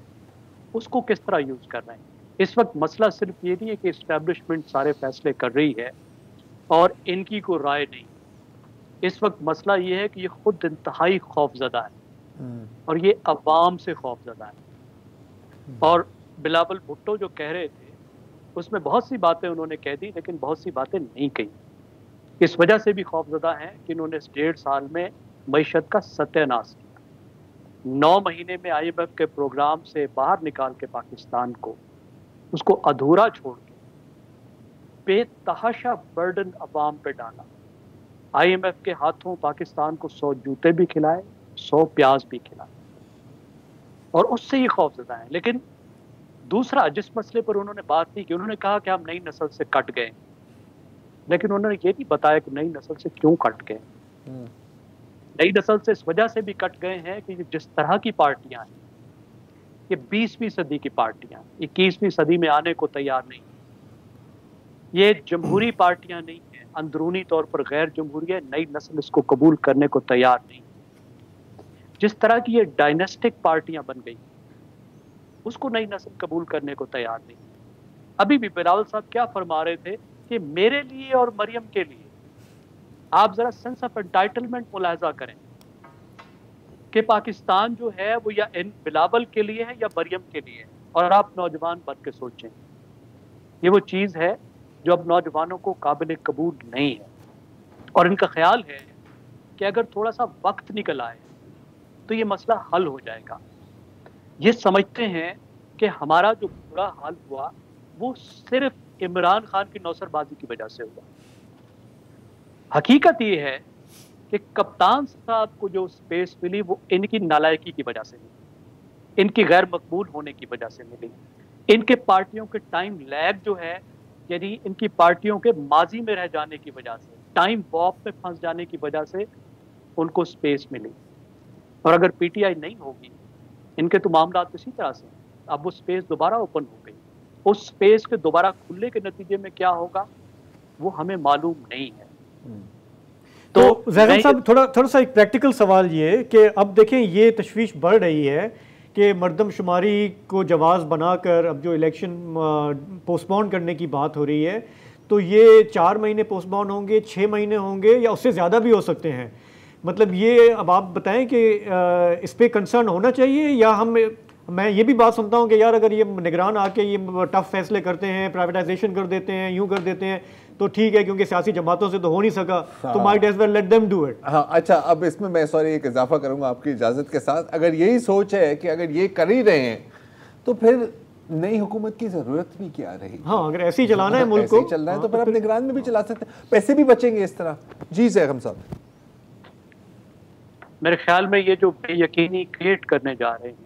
उसको किस तरह यूज़ कर रहे हैं। इस वक्त मसला सिर्फ ये नहीं है कि इस्टेब्लिशमेंट सारे फैसले कर रही है और इनकी कोई राय नहीं। इस वक्त मसला ये है कि ये खुद इंतहाई खौफज़दा है और ये अवाम से खौफज़दा है। और बिलावल भुट्टो जो कह रहे थे उसमें बहुत सी बातें उन्होंने कह दी, लेकिन बहुत सी बातें नहीं कही। इस वजह से भी खौफज़दा हैं कि इन्होंने इस 1.5 साल में मईशत का सत्यानाश किया। 9 महीने में IMF के प्रोग्राम से बाहर निकाल के पाकिस्तान को, उसको अधूरा छोड़ के बेतहाशा बर्डन अवाम पे डाला। IMF के हाथों पाकिस्तान को 100 जूते भी खिलाए, 100 प्याज भी खिलाए, और उससे ही खौफज़दा है। लेकिन दूसरा जिस मसले पर उन्होंने बात की कि उन्होंने कहा कि हम नई नस्ल से कट गए, लेकिन उन्होंने ये नहीं बताया कि नई नस्ल से क्यों कट गए। नई नस्ल से इस वजह से भी कट गए हैं कि जिस तरह की पार्टियां हैं, ये 20वीं सदी की पार्टियां 21वीं सदी में आने को तैयार नहीं। ये जमहूरी पार्टियां नहीं है, अंदरूनी तौर पर गैर जमहूरी है। नई नस्ल इसको कबूल करने को तैयार नहीं। जिस तरह की ये डायनेस्टिक पार्टियां बन गई, उसको नई नस्ल कबूल करने को तैयार नहीं। अभी भी बिलावल साहब क्या फरमा रहे थे कि मेरे लिए और मरियम के लिए, आप जरा सेंस ऑफ एंटाइटलमेंट मुलाहजा करें कि पाकिस्तान जो है वो या इन बिलावल के लिए है या मरियम के लिए, और आप नौजवान बन के सोचें। ये वो चीज़ है जो अब नौजवानों को काबिल कबूल नहीं है, और इनका ख्याल है कि अगर थोड़ा सा वक्त निकल आए तो ये मसला हल हो जाएगा। ये समझते हैं कि हमारा जो बुरा हाल हुआ वो सिर्फ इमरान खान की नौसरबाजी की वजह से हुआ। हकीकत ये है कि कप्तान साहब को जो स्पेस मिली वो इनकी नालायकी की वजह से मिली, इनकी गैर मकबूल होने की वजह से मिली, इनके पार्टियों के टाइम लैग जो है, यानी इनकी पार्टियों के माजी में रह जाने की वजह से, टाइम बॉम्ब में फंस जाने की वजह से उनको स्पेस मिली। और अगर PTI नहीं होगी, इनके तो मामला इसी तरह से, अब वो स्पेस दोबारा ओपन हो गई। उस स्पेस के दोबारा खुलने के नतीजे में क्या होगा वो हमें मालूम नहीं है। तो ज़ैगम साहब, थोड़ा सा एक प्रैक्टिकल सवाल ये कि अब देखें ये तशवीश बढ़ रही है कि मर्दमशुमारी को जवाज़ बनाकर अब जो इलेक्शन पोस्टपोन करने की बात हो रही है, तो ये 4 महीने पोस्टपोन होंगे, 6 महीने होंगे, या उससे ज़्यादा भी हो सकते हैं। मतलब ये अब आप बताएं कि इस पर कंसर्न होना चाहिए, या मैं ये भी बात सुनता हूँ कि यार अगर ये निगरान आके ये टफ फैसले करते हैं, प्राइवेटाइजेशन कर देते हैं, यूँ कर देते हैं, तो ठीक है क्योंकि सियासी जमातों से तो हो नहीं सका, तो might as well let them do it. हाँ, अच्छा, अब इसमें मैं एक इजाफा करूंगा आपकी इजाज़त के साथ। अगर यही सोच है कि अगर ये कर ही रहे हैं तो फिर नई हुकूमत की ज़रूरत भी क्या रही। हाँ, अगर ऐसे ही चलाना है मुल्क को, चलना है तो फिर आप निगरान में भी चला सकते हैं, पैसे भी बचेंगे इस तरह। जी ज़ैगम साहब, मेरे ख्याल में ये जो बेयकीनी क्रिएट करने जा रहे हैं,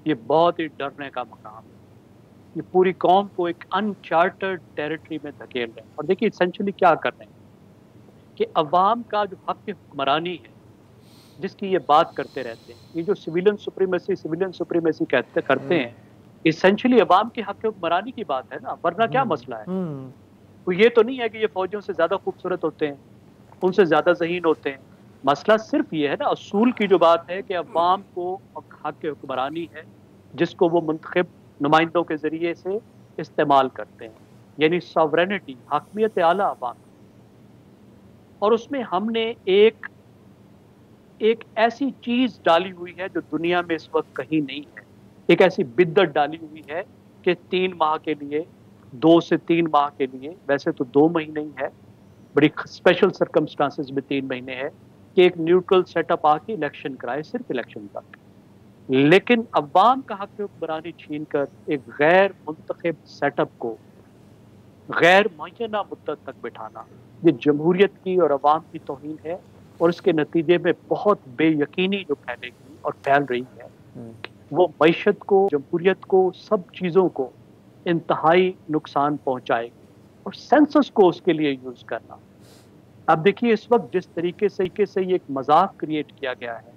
ये बहुत ही डरने का मकाम है। ये पूरी कौम को एक अनचार्टर्ड टेरिटरी में धकेल रहे हैं। और देखिए इसेंशली क्या कर रहे हैं कि अवाम का जो हक हुक्मरानी है, जिसकी ये बात करते रहते हैं, ये जो सिविलियन सुप्रीमेसी करते हैं, इसेंशली अवाम के हक हुक्मरानी की बात है ना, वरना क्या मसला है? तो ये तो नहीं है कि ये फौजियों से ज़्यादा खूबसूरत होते हैं, उनसे ज़्यादा ज़हीन होते हैं। मसला सिर्फ ये है ना, असूल की जो बात है कि अवाम को हक हुक्मरानी है, जिसको वो मुंतखब नुमाइंदों के ज़रिए से इस्तेमाल करते हैं, यानी सॉवरेनिटी, हकमियत आला अवाम। और उसमें हमने एक ऐसी चीज़ डाली हुई है जो दुनिया में इस वक्त कहीं नहीं है। एक ऐसी बिद्दत डाली हुई है कि 3 माह के लिए, 2 से 3 माह के लिए, वैसे तो 2 महीने ही है, बड़ी स्पेशल सर्कमस्टांसेस में 3 महीने है, कि एक न्यूट्रल सेटअप आके इलेक्शन कराए, सिर्फ इलेक्शन तक। लेकिन अवाम का हक हुक्मरानी छीन कर एक गैर मुंतखब सेटअप को गैर मुअय्यना मुद्दत तक बिठाना, ये जमहूरियत की और अवाम की तौहीन है। और इसके नतीजे में बहुत बेयकीनी जो फैलेगी और फैल रही है, वो मईशत को, जमहूरियत को, सब चीज़ों को इंतहाई नुकसान पहुंचाएगी। और सेंसस को उसके लिए यूज़ करना, अब देखिए इस वक्त जिस तरीके से ये एक मजाक क्रिएट किया गया है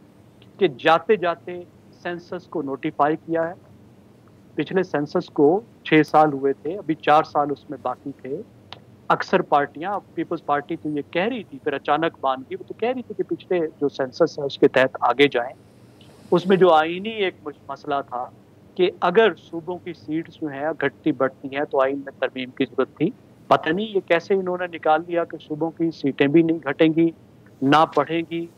कि जाते जाते सेंसस को नोटिफाई किया है। पिछले सेंसस को 6 साल हुए थे, अभी 4 साल उसमें बाकी थे। अक्सर पार्टियां, पीपल्स पार्टी तो ये कह रही थी, फिर अचानक मान गई, वो तो कह रही थी कि पिछले जो सेंसस है उसके तहत आगे जाएं। उसमें जो आईनी एक मसला था कि अगर सूबों की सीट्स जो हैं घटती बढ़ती हैं तो आइन में तरमीम की जरूरत थी। पता नहीं ये कैसे इन्होंने निकाल लिया कि सूबों की सीटें भी नहीं घटेंगी, ना बढ़ेंगी।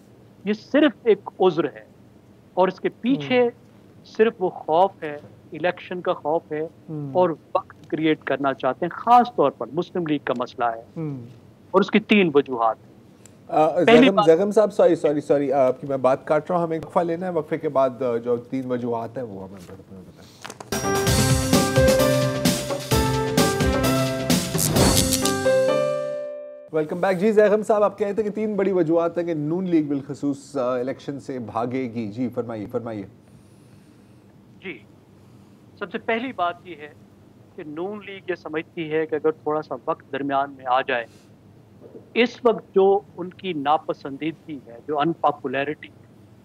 ये सिर्फ एक उज़्र है और इसके पीछे सिर्फ वो खौफ है, इलेक्शन का खौफ है और वक्त क्रिएट करना चाहते हैं। खास तौर पर मुस्लिम लीग का मसला है और उसकी 3 वजूहात हैं। ज़ैगम साहब, सॉरी आपकी मैं बात काट रहा हूँ, हमें वक्फा लेना है। वक्फे के बाद जो 3 वजूहात हैं वो हमें बताएं। वेलकम बैक जी। ज़ैगम साहब, आप कहते हैं कि 3 बड़ी वजूहात हैं कि नून लीग बिलखसूस इलेक्शन से भागेगी। जी फरमाइए। जी, सबसे पहली बात ये है कि नून लीग ये समझती है कि अगर थोड़ा सा वक्त दरमियान में आ जाए, इस वक्त जो उनकी नापसंदीदगी है, जो अनपॉपुलैरिटी,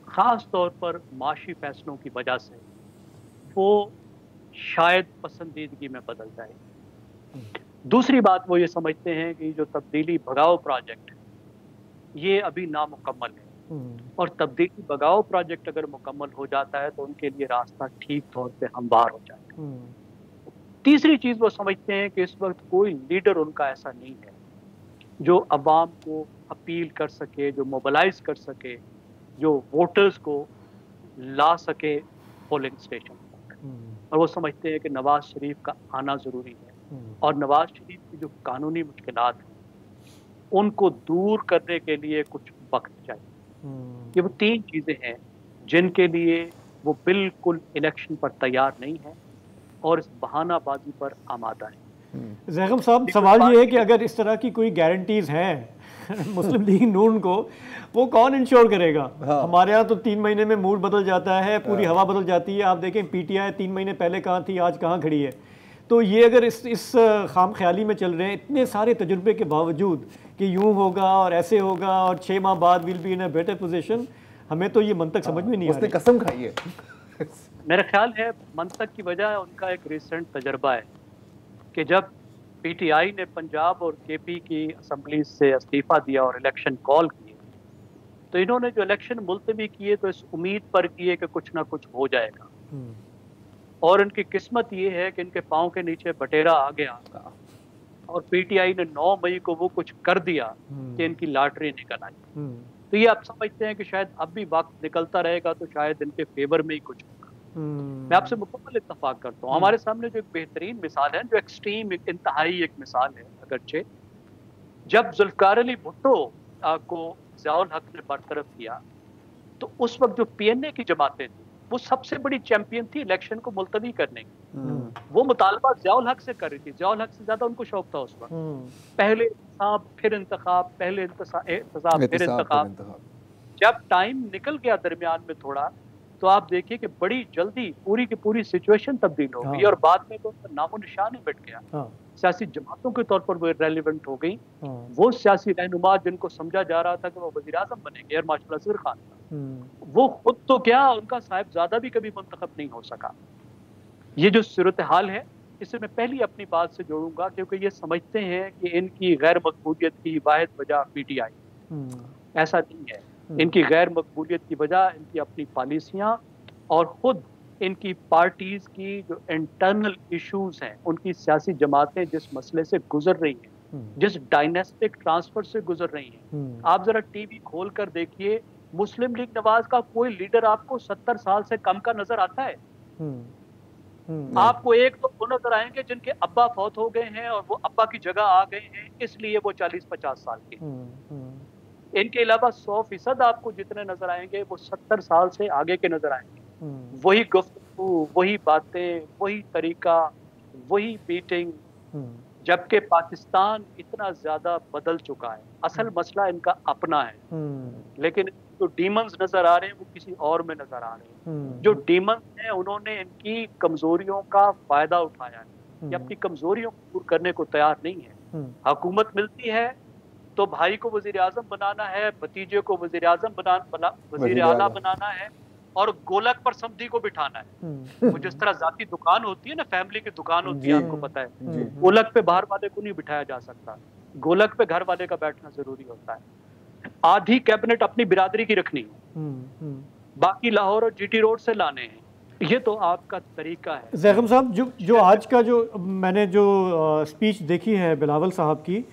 ख़ास तौर पर माशी फैसलों की वजह से, वो शायद पसंदीदगी में बदल जाए। दूसरी बात वो ये समझते हैं कि जो तब्दीली भगाओ प्रोजेक्ट है, ये अभी नामुकम्मल है और तब्दीली भगाओ प्रोजेक्ट अगर मुकम्मल हो जाता है तो उनके लिए रास्ता ठीक तौर पे हमवार हो जाएगा। तीसरी चीज़ वो समझते हैं कि इस वक्त कोई लीडर उनका ऐसा नहीं है जो अवाम को अपील कर सके, जो मोबिलाइज कर सके, जो वोटर्स को ला सके पोलिंग स्टेशन तक। और वो समझते हैं कि नवाज शरीफ का आना ज़रूरी है और नवाज शरीफ की जो कानूनी मुश्किलात हैं उनको दूर करने के लिए कुछ वक्त चाहिए। ये वो 3 चीज़ें हैं जिनके लिए वो बिल्कुल इलेक्शन पर तैयार नहीं है और इस बहानाबाजी पर आमादा है। ज़ैगम साहब, सवाल ये है कि अगर इस तरह की कोई गारंटीज़ हैं मुस्लिम लीग नून को, वो कौन इंश्योर करेगा? हमारे यहाँ तो 3 महीने में मूड बदल जाता है, पूरी हवा बदल जाती है। आप देखें पीटीआई 3 महीने पहले कहाँ थी, आज कहाँ खड़ी है। तो ये अगर इस खाम ख्याली में चल रहे हैं, इतने सारे तजुर्बे के बावजूद कि यूँ होगा और ऐसे होगा और 6 माह बाद will be in a better position, हमें तो ये मंतक समझ में नहीं आ रही। उसने कसम खाई है। मेरा ख्याल है मंतक की वजह उनका एक रिसेंट तजर्बा है कि जब पीटीआई ने पंजाब और केपी की असम्बली से इस्तीफ़ा दिया और इलेक्शन कॉल किए, तो इन्होंने जो इलेक्शन मुलतवी किए तो इस उम्मीद पर किए कि कुछ ना कुछ हो जाएगा। और इनकी किस्मत ये है कि इनके पाँव के नीचे बटेरा आ गया और पीटीआई ने 9 मई को वो कुछ कर दिया कि इनकी लॉटरी निकल आई। तो ये आप समझते हैं कि शायद अब भी वक्त निकलता रहेगा तो शायद इनके फेवर में ही कुछ होगा। मैं आपसे मुकम्मल इत्तफाक करता हूँ। हमारे सामने जो एक बेहतरीन मिसाल है, जो एक्सट्रीम, एक इंतहाई एक मिसाल है अगरचे, जब जुल्फ़िकार अली भुट्टो को ज़ियाउल हक ने बरतरफ किया तो उस वक्त जो पीएनए की जमातें थी वो सबसे बड़ी चैंपियन थी इलेक्शन को मुलतवी करने की। वो मुतालबा ज़ियाउल हक से कर रही थी, ज़ियाउल हक से ज़्यादा उनको शौक था उस वक्त। पहले इंतखाब फिर इंतखाब, पहले इंतखाब फिर इंतखाब। जब टाइम निकल गया दरमियान में थोड़ा, तो आप देखिए कि बड़ी जल्दी पूरी की पूरी सिचुएशन तब्दील हो गई और बाद में तो नामो निशान ही मिट गया। सियासी जमातों के तौर पर वो रेलिवेंट हो गई। वो सियासी रहनुमा जिनको समझा जा रहा था कि वो वज़ीर आज़म बनेंगे, एयर मार्शल असगर खान, वो खुद तो क्या, उनका साहिबजादा भी कभी मुंतखब नहीं हो सका। ये जो सूरत हाल है, इसे मैं पहली अपनी बात से जोड़ूंगा, क्योंकि ये समझते हैं कि इनकी गैर मकबूलियत की वाहिद वजह PTI। ऐसा नहीं है। इनकी गैर मकबूलियत की वजह इनकी अपनी पॉलिसियाँ और खुद इनकी पार्टीज की जो इंटरनल इश्यूज हैं, उनकी सियासी जमातें जिस मसले से गुजर रही हैं, जिस डायनेस्टिक ट्रांसफर से गुजर रही हैं। आप जरा टीवी खोल कर देखिए, मुस्लिम लीग नवाज का कोई लीडर आपको 70 साल से कम का नजर आता है? आपको एक तो वो नजर आएंगे जिनके अब्बा फौत हो गए हैं और वो अब्बा की जगह आ गए हैं, इसलिए वो 40-50 साल के। इनके अलावा 100% आपको जितने नजर आएंगे वो 70 साल से आगे के नजर आएंगे। वही गुफ्तगू, वही बातें, वही तरीका, वही मीटिंग, जबकि पाकिस्तान इतना ज्यादा बदल चुका है। असल मसला इनका अपना है, लेकिन जो डीमंस नजर आ रहे हैं वो किसी और में नजर आ रहे हैं। जो डीमंस हैं उन्होंने इनकी कमजोरियों का फायदा उठाया है, ये अपनी कमजोरियों को दूर करने को तैयार नहीं है। हुकूमत मिलती है तो भाई को वजीर आजम बनाना है, भतीजे को वजीर आजम वजीर आला बनाना है और गोलक पर समधी को बिठाना है। वो जिस तरह जाती दुकान होती है ना, फैमिली की दुकान होती है, आपको पता है, गोलक पे बाहर वाले को नहीं बिठाया जा सकता, गोलक पे घर वाले का बैठना जरूरी होता है। आधी कैबिनेट अपनी बिरादरी की रखनी है, बाकी लाहौर और GT रोड से लाने हैं। ये तो आपका तरीका है। ज़ैगम साहब, जो आज का जो मैंने जो स्पीच देखी है बिलावल साहब की,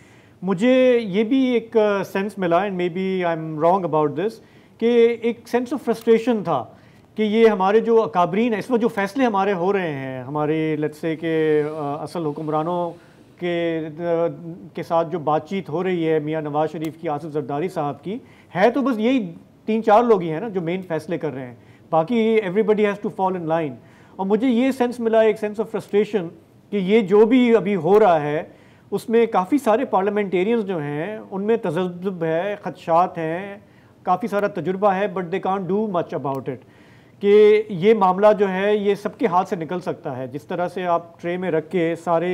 मुझे ये भी एक सेंस मिला, and maybe I am wrong about this, कि एक सेंस ऑफ फ्रस्ट्रेशन था कि ये हमारे जो अकाबरीन है, इस वक्त जो फैसले हमारे हो रहे हैं, हमारे लेट्स से के असल हुक्मरानों के साथ जो बातचीत हो रही है मियाँ नवाज शरीफ की, आसिफ जरदारी साहब की, है तो बस यही 3-4 लोग ही हैं ना जो मेन फैसले कर रहे हैं, बाकी everybody has to fall in line. और मुझे ये सेंस मिला, एक सेंस ऑफ फ्रस्ट्रेशन, कि ये जो भी अभी हो रहा है उसमें काफ़ी सारे पार्लियामेंटेरियंस जो हैं उनमें तजब्जुब है, खदशात हैं, काफ़ी सारा तजुर्बा है, but they can't do much about it. कि ये मामला जो है ये सबके हाथ से निकल सकता है। जिस तरह से आप ट्रे में रख के सारे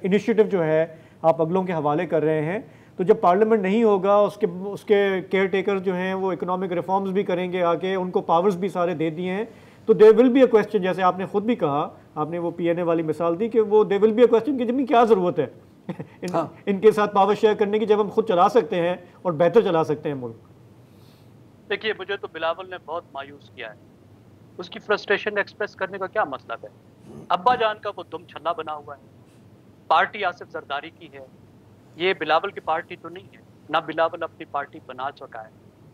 इनिशिएटिव जो है आप अगलों के हवाले कर रहे हैं, तो जब पार्लियामेंट नहीं होगा उसके केयर टेकर जो हैं वो इकोनॉमिक रिफॉर्म्स भी करेंगे आके, उनको पावर्स भी सारे दे दिए हैं, तो there will be a question, जैसे आपने खुद भी कहा, आपने वो PNA वाली मिसाल दी कि वो there will be a question कि जिनकी क्या ज़रूरत है इनके साथ पावर शेयर करने की, जब हम खुद चला सकते हैं और बेहतर चला सकते हैं मुल्क। देखिए, मुझे तो बिलावल ने बहुत मायूस किया है। उसकी फ्रस्ट्रेशन एक्सप्रेस करने का क्या मतलब है? अब्बा जान का वो दुम छल्ला बना हुआ है, पार्टी आसिफ जरदारी की है, ये बिलावल की पार्टी तो नहीं है ना। बिलावल अपनी पार्टी बना चुका है,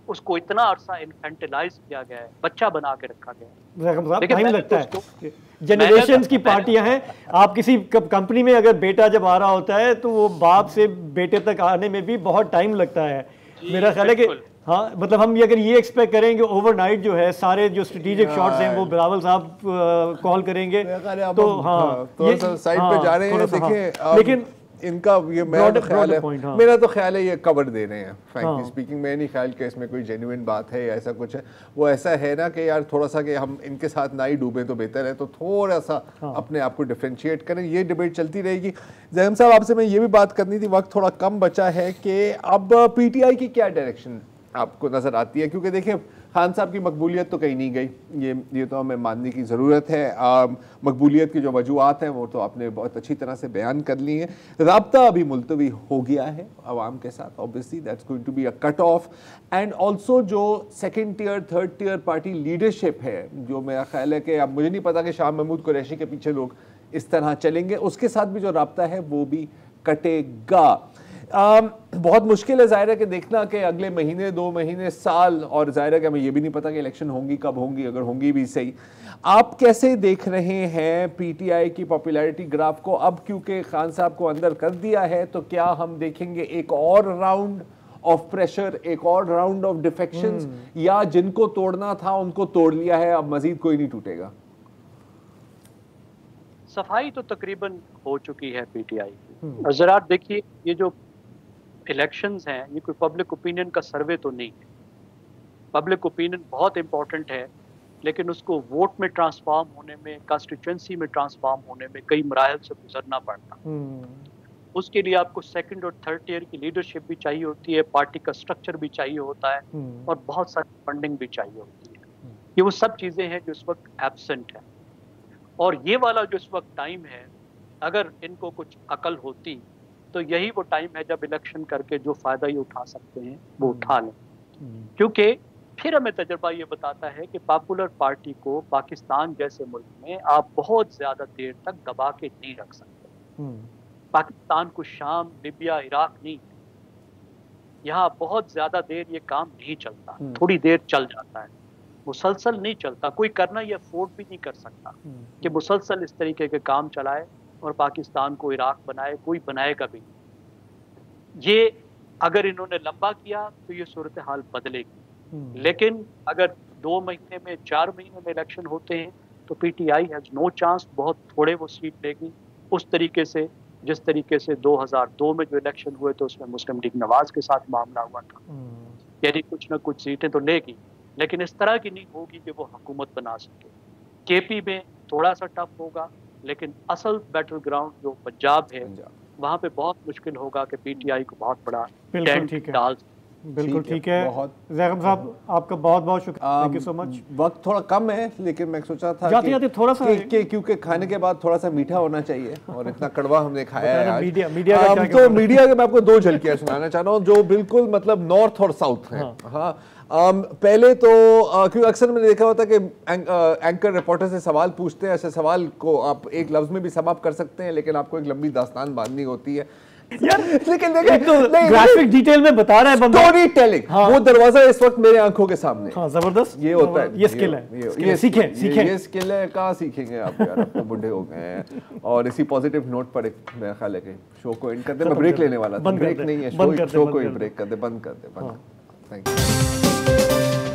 उसको इतना अरसा इन्फेंटिलाइज किया गया है, बच्चा बना के रखा गया है। टाइम लगता है, जनरेशंस की पार्टियां हैं। आप किसी कंपनी में अगर बेटा जब आ रहा होता है तो वो बाप से बेटे तक आने में भी बहुत टाइम लगता है। मेरा ख्याल है कि हाँ, मतलब हम अगर ये एक्सपेक्ट करेंगे ओवरनाइट जो है सारे जो स्ट्रेटेजिक शॉट्स हैं वो बिलावल साहब कॉल करेंगे, तो हाँ थोड़ा साइड पे जा रहे हैं। देखिए लेकिन इनका ये मेरा तो ख्याल है ये कवर दे रहे हैं। फ्रैंकली स्पीकिंग, मैं नहीं ख्याल कि इसमें कोई जेन्युइन बात है या ऐसा कुछ है। वो ऐसा है ना कि यार थोड़ा सा कि हम इनके साथ ना ही डूबे तो बेहतर है, तो थोड़ा सा अपने आप को डिफरेंशिएट करें। ये डिबेट चलती रहेगी। ज़ैगम साहब, आपसे मैं ये भी बात करनी थी, वक्त थोड़ा कम बचा है, कि अब PTI की क्या डायरेक्शन आपको नज़र आती है? क्योंकि देखिए खान साहब की मकबूलियत तो कहीं नहीं गई, ये तो हमें मानने की ज़रूरत है। मकबूलियत की जो वजूहत हैं वो तो आपने बहुत अच्छी तरह से बयान कर ली हैं। राब्ता अभी मुलतवी हो गया है आवाम के साथ, obviously that's going to be a cut off. And also जो 2nd tier 3rd tier party leadership है, जो मेरा ख्याल है कि अब मुझे नहीं पता कि शाह महमूद कुरैशी के पीछे लोग इस तरह चलेंगे, उसके साथ भी जो राब्ता है वो भी कटेगा। बहुत मुश्किल है ज़ाहिर है कि देखना कि अगले महीने 2 महीने साल, और ज़ाहिर है कि हमें ये भी नहीं पता कि इलेक्शन होंगी कब होंगी, अगर होंगी भी सही। आप कैसे देख रहे हैं PTI की पॉपुलैरिटी ग्राफ को? अब क्योंकि खान साहब को अंदर कर दिया है, तो क्या हम देखेंगे एक और राउंड ऑफ प्रेशर, एक और राउंड ऑफ डिफेक्शंस, या जिनको तोड़ना था उनको तोड़ लिया है, अब मजीद कोई नहीं टूटेगा? सफाई तो तकरीबन हो चुकी है PTI की। जरा देखिए, ये जो इलेक्शंस हैं ये कोई पब्लिक ओपिनियन का सर्वे तो नहीं है। पब्लिक ओपिनियन बहुत इंपॉर्टेंट है, लेकिन उसको वोट में ट्रांसफॉर्म होने में, कॉन्स्टिट्यूंसी में ट्रांसफॉर्म होने में कई मराहल से गुजरना पड़ता। उसके लिए आपको सेकंड और थर्ड टियर की लीडरशिप भी चाहिए होती है, पार्टी का स्ट्रक्चर भी चाहिए होता है और बहुत सारी फंडिंग भी चाहिए होती है। ये वो सब चीज़ें हैं जो इस वक्त एब्सेंट है। और ये वाला जो इस वक्त टाइम है, अगर इनको कुछ अकल होती तो यही वो टाइम है जब इलेक्शन करके जो फ़ायदा ये उठा सकते हैं वो उठा लें। क्योंकि फिर हमें तजर्बा ये बताता है कि पॉपुलर पार्टी को पाकिस्तान जैसे मुल्क में आप बहुत ज़्यादा देर तक दबा के नहीं रख सकते। पाकिस्तान को शाम, लिबिया, इराक नहीं, यहाँ बहुत ज़्यादा देर ये काम नहीं चलता। थोड़ी देर चल जाता है, मुसलसल नहीं चलता। कोई करना ये अफोर्ड भी नहीं कर सकता कि मुसलसल इस तरीके के काम चलाए और पाकिस्तान को इराक बनाए, कोई बनाएगा भी नहीं। ये अगर इन्होंने लंबा किया तो ये सूरत हाल बदलेगी, लेकिन अगर 2 महीने में, 4 महीने में इलेक्शन होते हैं तो पीटीआई हैज़ नो चांस। बहुत थोड़े वो सीट लेगी उस तरीके से जिस तरीके से 2002 में जो इलेक्शन हुए तो उसमें मुस्लिम लीग नवाज के साथ मामला हुआ था। यानी कुछ ना कुछ सीटें तो लेगी, लेकिन इस तरह की नहीं होगी कि वो हुकूमत बना सके। केपी में थोड़ा सा टफ होगा, लेकिन असल बैटल ग्राउंड जो पंजाब है वहाँ पे बहुत मुश्किल होगा कि पीटीआई को बहुत बड़ा टेंट डाल। बिल्कुल ठीक है। ज़ैगब साहब आपका बहुत बहुत शुक्रिया, थैंक यू सो मच। वक्त थोड़ा कम है, लेकिन मैं सोचा था जाते जाते थोड़ा सा क्योंकि खाने के बाद थोड़ा सा मीठा होना चाहिए और इतना कड़वा हमने खाया है आज। मीडिया तो मीडिया के मैं आपको 2 झलकियां सुनाना चाह रहा हूँ जो बिल्कुल मतलब नॉर्थ और साउथ है। हाँ, पहले तो क्योंकि अक्सर मैंने देखा होता है कि एंकर रिपोर्टर से सवाल पूछते हैं, ऐसे सवाल को आप एक लफ्ज में भी समाप्त कर सकते हैं, लेकिन आपको एक लंबी दास्तान बांधनी होती है यार। लेकिन देखिए तो ग्राफिक डिटेल में बता रहा है बंदा, स्टोरी टेलिंग, वो दरवाजा इस वक्त मेरे आंखों के सामने। हाँ, जबरदस्त। ये होता है, ये स्किल है, ये सीखें। ये स्किल है, कहाँ सीखेंगे आप यार, अब तो बुढ़े हो गए हैं। और इसी पॉजिटिव नोट पर मेरा ख्याल है कि शो को एंड कर दे। मैं ब्रेक लेने वाला था, ब्रेक नहीं है, शो को ही ब्रेक कर दे, बंद कर दे। Thank you.